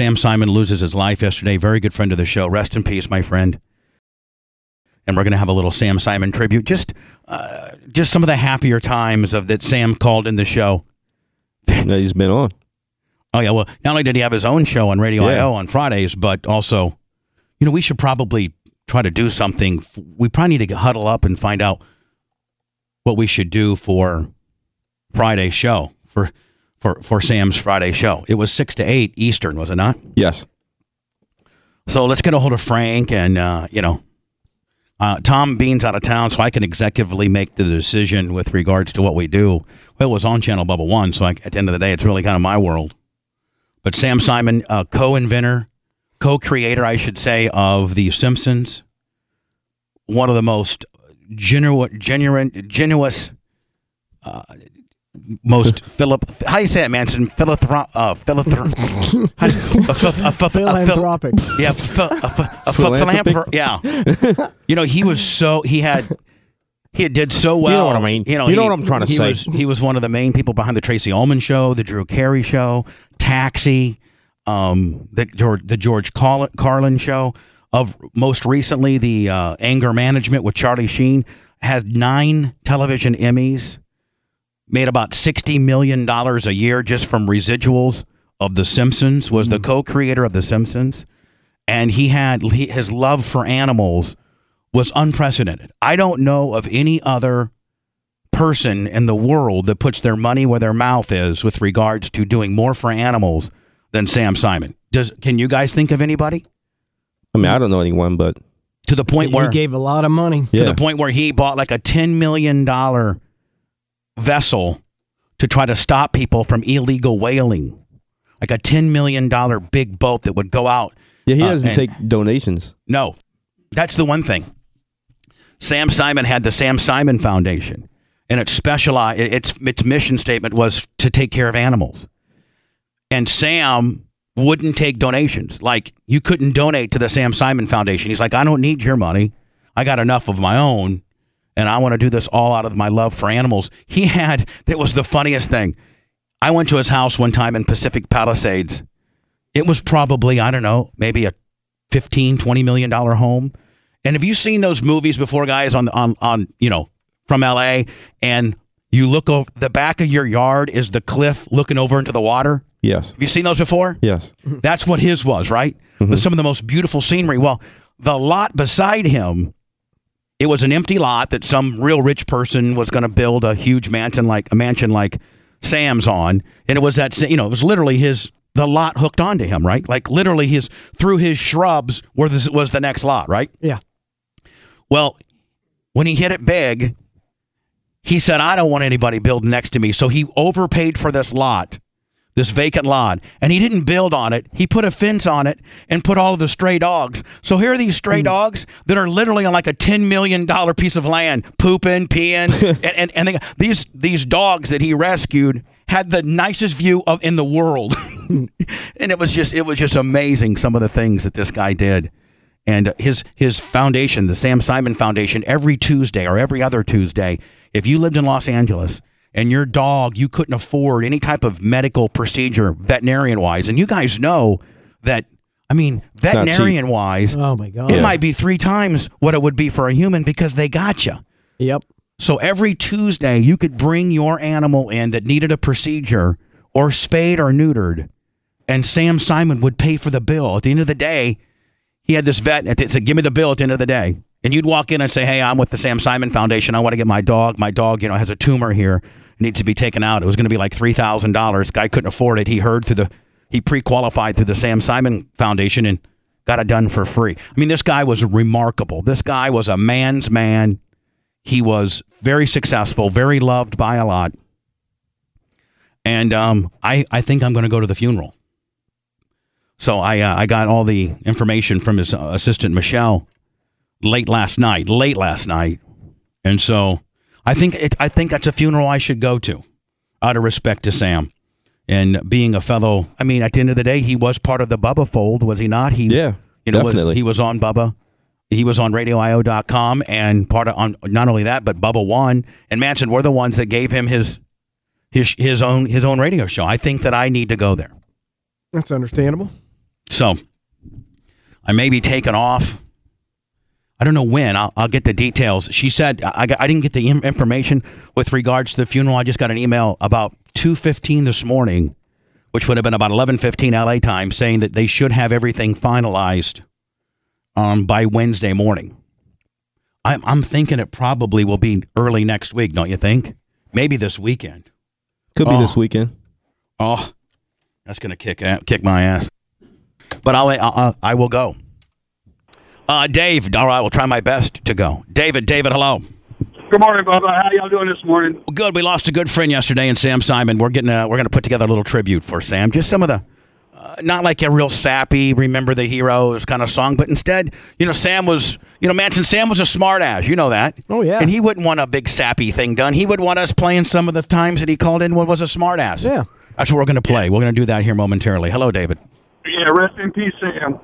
Sam Simon loses his life yesterday. Very good friend of the show. Rest in peace, my friend. And we're going to have a little Sam Simon tribute. Just some of the happier times of that Sam called in the show. No, he's been on. Oh, yeah. Well, not only did he have his own show on Radio I.O. on Fridays, but also, we should probably try to do something. We probably need to huddle up and find out what we should do for Friday's show, for Sam's Friday show. It was 6 to 8 Eastern, was it not? Yes. So let's get a hold of Frank and, Tom Bean's out of town, so I can executively make the decision with regards to what we do. Well, it was on Channel Bubba 1, so at the end of the day, it's really kind of my world. But Sam Simon, co-inventor, co-creator, I should say, of The Simpsons, one of the most genuous, most how do you say it, Manson? Philanthropic. Yeah, philanthropic. Yeah. He did so well. You know what I mean? You know what I'm trying to say. He was one of the main people behind the Tracy Ullman Show, the Drew Carey Show, Taxi, the George Carlin Show. Of most recently, the Anger Management with Charlie Sheen. Has 9 television Emmys. Made about $60 million a year just from residuals of The Simpsons. Was the co-creator of The Simpsons, and his love for animals was unprecedented. I don't know of any other person in the world that puts their money where their mouth is with regards to doing more for animals than Sam Simon. Can you guys think of anybody? I mean, I don't know anyone, but to the point where he gave a lot of money. To the point where he bought like a $10 million vessel to try to stop people from illegal whaling, like a $10 million big boat that would go out. Yeah, he doesn't take donations. No, that's the one thing. Sam Simon had the Sam Simon Foundation, and its mission statement was to take care of animals. And Sam wouldn't take donations. Like, you couldn't donate to the Sam Simon Foundation. He's like, I don't need your money. I got enough of my own. And I want to do this all out of my love for animals. That was the funniest thing. I went to his house one time in Pacific Palisades. It was probably, I don't know, maybe a $15, $20 million home. And have you seen those movies before, guys, on from LA, and you look over the back of your yard is the cliff looking over into the water? Yes. Have you seen those before? Yes. That's what his was, right? Mm-hmm. With some of the most beautiful scenery. Well, the lot beside him, it was an empty lot that some real rich person was going to build a huge mansion like Sam's on, and it was it was literally the lot hooked onto him, right? Like literally through his shrubs was the next lot, right? Yeah. Well, when he hit it big, he said, I don't want anybody building next to me, so he overpaid for this lot. This vacant lot, and he didn't build on it. He put a fence on it and put all of the stray dogs. So here are these stray dogs that are literally on like a $10 million piece of land, pooping, peeing, and these dogs that he rescued had the nicest view in the world. And it was just amazing, some of the things that this guy did. And his foundation, the Sam Simon Foundation, every Tuesday or every other Tuesday, if you lived in Los Angeles and your dog, you couldn't afford any type of medical procedure, veterinarian-wise. And you guys know that, veterinarian-wise, oh my God, it might be 3 times what it would be for a human because they got you. Yep. So every Tuesday, you could bring your animal in that needed a procedure or spayed or neutered, and Sam Simon would pay for the bill. At the end of the day, he had this vet that said, give me the bill at the end of the day. And you'd walk in and say, hey, I'm with the Sam Simon Foundation. I want to get my dog. My dog, has a tumor here. Needs to be taken out. It was going to be like $3,000. Guy couldn't afford it. He pre-qualified through the Sam Simon Foundation and got it done for free. I mean, this guy was remarkable. This guy was a man's man. He was very successful, very loved by a lot. And I think I'm going to go to the funeral. So I got all the information from his assistant, Michelle, late last night. And so I think that's a funeral I should go to, out of respect to Sam, and being a fellow. I mean, at the end of the day, he was part of the Bubba fold, was he not? Definitely. He was on Bubba. He was on RadioIO.com, and on not only that, but Bubba One and Manson were the ones that gave him his own radio show. I think that I need to go there. That's understandable. So I may be taken off. I don't know when. I'll get the details. She said I didn't get the information with regards to the funeral. I just got an email about 2:15 this morning, which would have been about 11:15 LA time, saying that they should have everything finalized by Wednesday morning. I'm thinking it probably will be early next week, don't you think? Maybe this weekend. Could be this weekend. Oh, that's gonna kick my ass. But I will go. Dave, all right, we'll try my best to go. David, hello. Good morning, Bubba. How y'all doing this morning? Well, good. We lost a good friend yesterday in Sam Simon. We're going to put together a little tribute for Sam. Just some of the, not like a real sappy, remember the heroes kind of song, but instead, Sam was, Manson Sam was a smart ass. You know that. Oh, yeah. And he wouldn't want a big sappy thing done. He would want us playing some of the times that he called in when was a smart ass. Yeah. That's what we're going to play. We're going to do that here momentarily. Hello, David. Yeah, rest in peace, Sam.